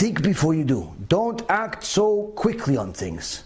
think before you do. Don't act so quickly on things.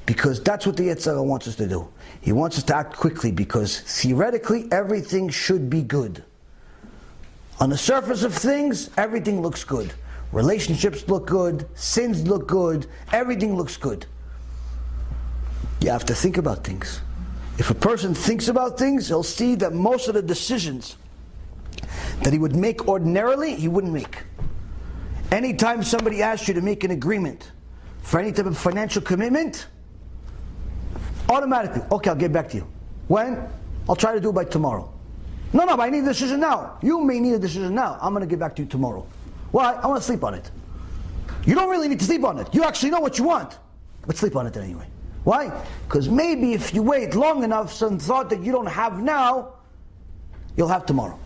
Because that's what the Yetzer Hara wants us to do. He wants us to act quickly because theoretically everything should be good. On the surface of things, everything looks good. Relationships look good, sins look good, everything looks good. You have to think about things. If a person thinks about things, he'll see that most of the decisions that he would make ordinarily, he wouldn't make. Anytime somebody asks you to make an agreement for any type of financial commitment, automatically, okay, I'll get back to you. When? I'll try to do it by tomorrow. No, but I need a decision now. You may need a decision now. I'm going to get back to you tomorrow. Why? I want to sleep on it. You don't really need to sleep on it. You actually know what you want. But sleep on it anyway. Why? Because maybe if you wait long enough, some thought that you don't have now, you'll have tomorrow.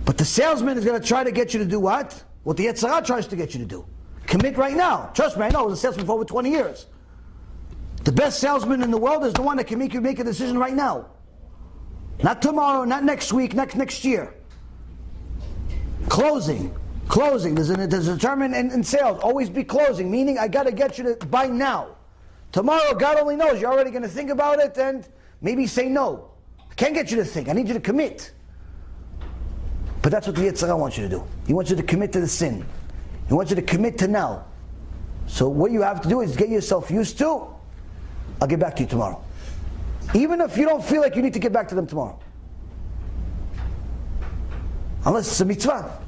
But the salesman is going to try to get you to do what? What the Yetzer Hara tries to get you to do. Commit right now. Trust me, I know. I was a salesman for over 20 years. The best salesman in the world is the one that can make you make a decision right now. Not tomorrow, not next week, next year. Closing. There's a term in sales. Always be closing, meaning I got to get you to buy now. Tomorrow, God only knows. You're already going to think about it and maybe say no. I can't get you to think. I need you to commit. But that's what the Yetzer Hara wants you to do. He wants you to commit to the sin. He wants you to commit to now. So what you have to do is get yourself used to, I'll get back to you tomorrow. Even if you don't feel like you need to get back to them tomorrow. Unless it's a mitzvah.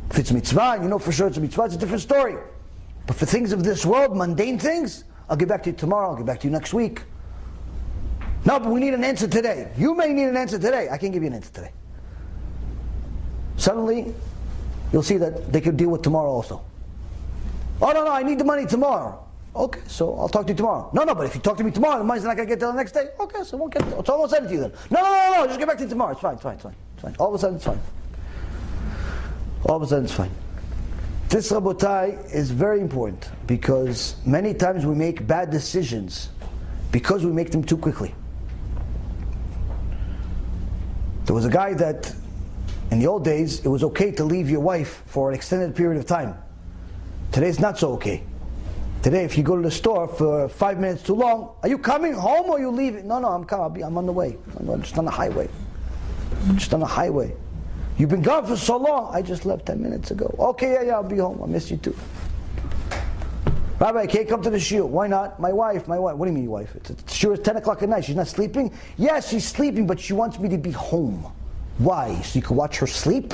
If it's a mitzvah and you know for sure it's a mitzvah, it's a different story. But for things of this world, mundane things, I'll get back to you tomorrow, I'll get back to you next week. No, but we need an answer today. You may need an answer today. I can't give you an answer today. Suddenly, you'll see that they could deal with tomorrow also. Oh, no, I need the money tomorrow. Okay, so I'll talk to you tomorrow. No, but if you talk to me tomorrow, the money's not going to get till the next day. Okay, so I won't get it. So I won't send it to you then. No, just get back to you tomorrow. It's fine. All of a sudden, it's fine. All of a sudden, it's fine. This, Rabotai, is very important because many times we make bad decisions because we make them too quickly. There was a guy that, in the old days, it was okay to leave your wife for an extended period of time. Today, it's not so okay. Today, if you go to the store for 5 minutes too long, are you coming home or are you leaving? No, I'm coming. I'm on the way. I'm just on the highway. You've been gone for so long. I just left 10 minutes ago. Okay, yeah, I'll be home. I miss you too. Rabbi, I can't come to the shiur. Why not? My wife. What do you mean your wife? It's sure it's 10 o'clock at night. She's not sleeping? Yes, she's sleeping, but she wants me to be home. Why? So you can watch her sleep?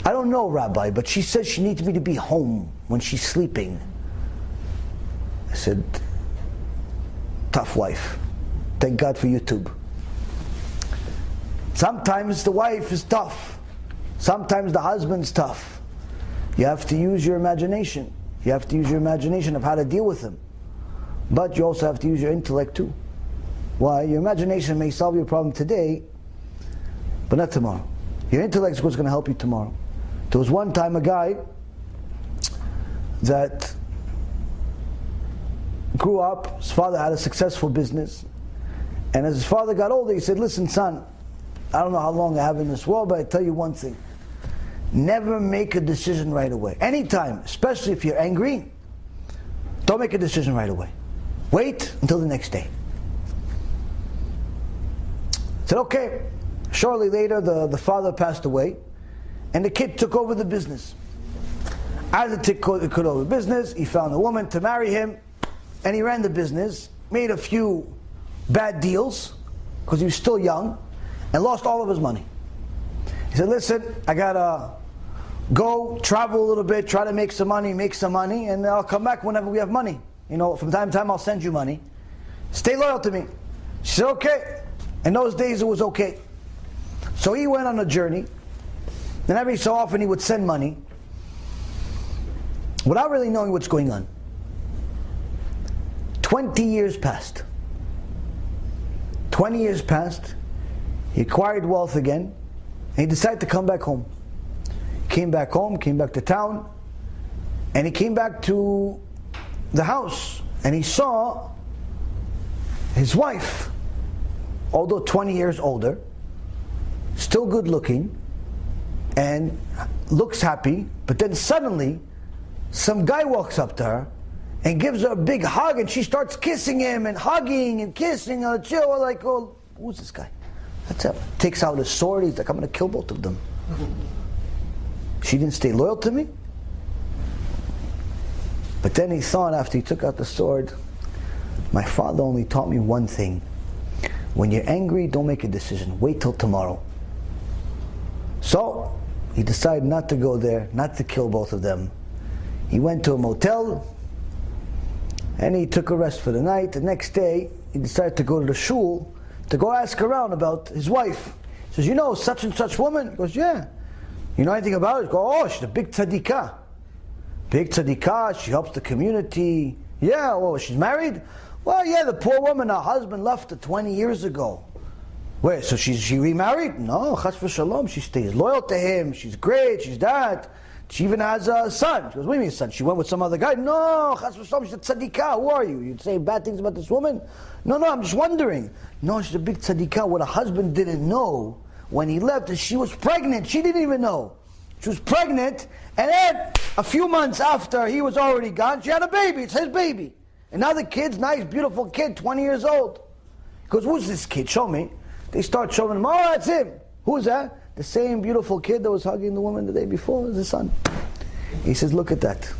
I don't know, Rabbi, but she says she needs me to be home when she's sleeping. I said, tough wife. Thank God for YouTube. Sometimes the wife is tough. Sometimes the husband's tough. You have to use your imagination. You have to use your imagination of how to deal with them. But you also have to use your intellect too. Why? Your imagination may solve your problem today, but not tomorrow. Your intellect is what's going to help you tomorrow. There was one time a guy that grew up, his father had a successful business, and as his father got older, he said, listen son, I don't know how long I have in this world, but I tell you one thing. Never make a decision right away. Anytime, especially if you're angry, don't make a decision right away. Wait until the next day. I said, okay. Shortly later, the father passed away, and the kid took over the business. As the kid took over the business, he found a woman to marry him, and he ran the business, made a few bad deals, because he was still young, and lost all of his money. He said, listen, I gotta go travel a little bit, try to make some money, and I'll come back whenever we have money. You know, from time to time I'll send you money. Stay loyal to me. She said, okay. In those days it was okay. So he went on a journey, and every so often he would send money, without really knowing what's going on. 20 years passed. 20 years passed. He acquired wealth again, and he decided to come back home. Came back home, came back to town, and he came back to the house, and he saw his wife, although 20 years older, still good looking, and looks happy, but then suddenly some guy walks up to her and gives her a big hug, and she starts kissing him and hugging and kissing her. Chill, like, oh, who's this guy? That's it. Takes out his sword. He's like, I'm going to kill both of them. She didn't stay loyal to me. But then he thought, after he took out the sword, my father only taught me one thing. When you're angry, don't make a decision. Wait till tomorrow. So he decided not to go there, not to kill both of them. He went to a motel, and he took a rest for the night. The next day, he decided to go to the shul to go ask around about his wife. He says, you know such and such woman? He goes, yeah. You know anything about her? He goes, oh, she's a big tzadikah. Big tzadikah, she helps the community. Yeah, well, she's married? Well, yeah, the poor woman, her husband left her 20 years ago. Wait, so she remarried? No, chas v'shalom, she stays loyal to him, she's great, she's that. She even has a son. She goes, what do you mean son? She went with some other guy? No, chas v'shalom, she's a tzadikah. Who are you? You'd say bad things about this woman? No, I'm just wondering. No, she's a big tzadikah. What her husband didn't know when he left is she was pregnant. She didn't even know. She was pregnant, and then a few months after he was already gone, she had a baby. It's his baby. And now the kid's nice, beautiful kid, 20 years old. He goes, who's this kid? Show me. They start showing him, oh, that's him. Who's that? The same beautiful kid that was hugging the woman the day before is his son. He says, look at that.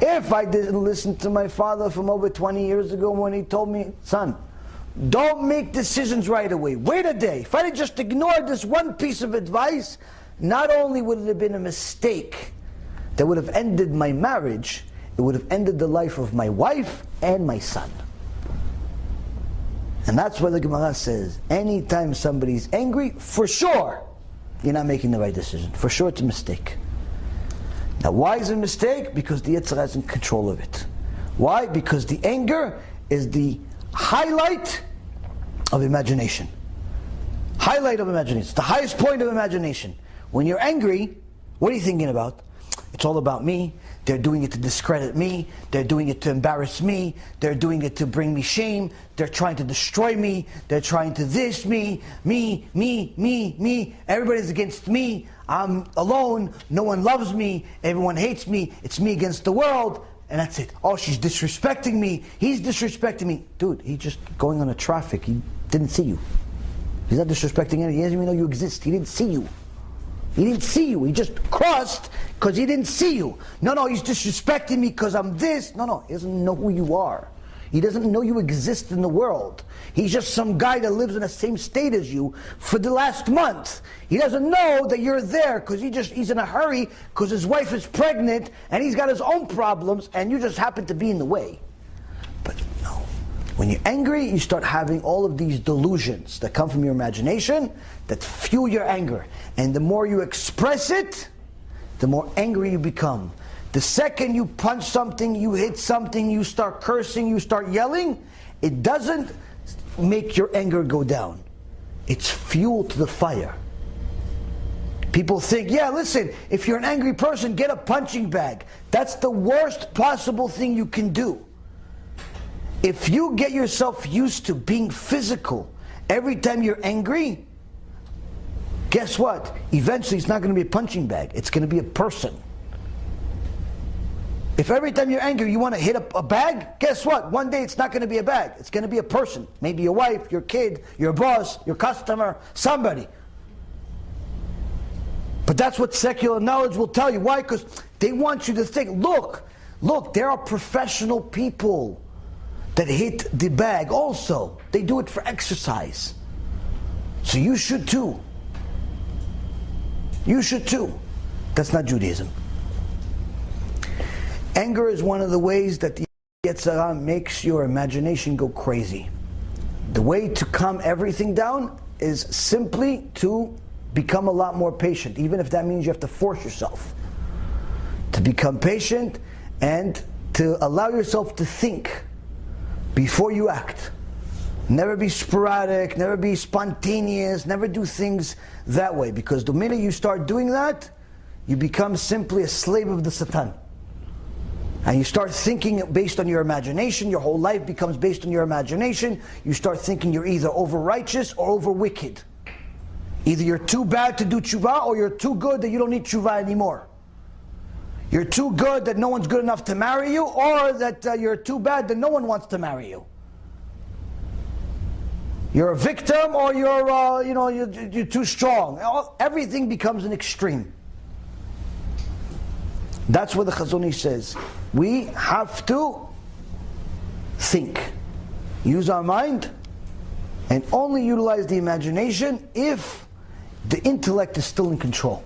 If I didn't listen to my father from over 20 years ago when he told me, son, don't make decisions right away. Wait a day. If I had just ignored this one piece of advice, not only would it have been a mistake that would have ended my marriage, it would have ended the life of my wife and my son. And that's why the Gemara says, anytime somebody's angry, for sure, you're not making the right decision. For sure it's a mistake. Now why is it a mistake? Because the Yetzer Hara is in control of it. Why? Because the anger is the highlight of imagination. Highlight of imagination. It's the highest point of imagination. When you're angry, what are you thinking about? It's all about me. They're doing it to discredit me. They're doing it to embarrass me. They're doing it to bring me shame. They're trying to destroy me. They're trying to this me. Everybody's against me. I'm alone. No one loves me. Everyone hates me. It's me against the world. And that's it. Oh, she's disrespecting me. He's disrespecting me. Dude, he's just going on a traffic. He didn't see you. He's not disrespecting anything. He doesn't even know you exist. He didn't see you. He didn't see you. He just crossed because he didn't see you. No, he's disrespecting me because I'm this. No, he doesn't know who you are. He doesn't know you exist in the world. He's just some guy that lives in the same state as you for the last month. He doesn't know that you're there because he's in a hurry because his wife is pregnant and he's got his own problems and you just happen to be in the way. But no. When you're angry, you start having all of these delusions that come from your imagination that fuel your anger. And the more you express it, the more angry you become. The second you punch something, you hit something, you start cursing, you start yelling, it doesn't make your anger go down. It's fuel to the fire. People think, yeah, listen, if you're an angry person, get a punching bag. That's the worst possible thing you can do. If you get yourself used to being physical every time you're angry, guess what? Eventually it's not going to be a punching bag. It's going to be a person. If every time you're angry you want to hit a bag, guess what? One day it's not going to be a bag. It's going to be a person. Maybe your wife, your kid, your boss, your customer, somebody. But that's what secular knowledge will tell you. Why? Because they want you to think, look, there are professional people that hit the bag also. They do it for exercise. So you should too. You should too. That's not Judaism. Anger is one of the ways that the Yetzer Hara makes your imagination go crazy. The way to calm everything down is simply to become a lot more patient, even if that means you have to force yourself to become patient and to allow yourself to think before you act. Never be sporadic, never be spontaneous, never do things that way, because the minute you start doing that, you become simply a slave of the Satan. And you start thinking based on your imagination. Your whole life becomes based on your imagination. You start thinking you're either over righteous or over wicked. Either you're too bad to do tshuva, or you're too good that you don't need tshuva anymore. You're too good that no one's good enough to marry you, or that you're too bad that no one wants to marry you. You're a victim, or you're too strong. Everything becomes an extreme. That's what the Chazon Ish says. We have to think, use our mind, and only utilize the imagination if the intellect is still in control.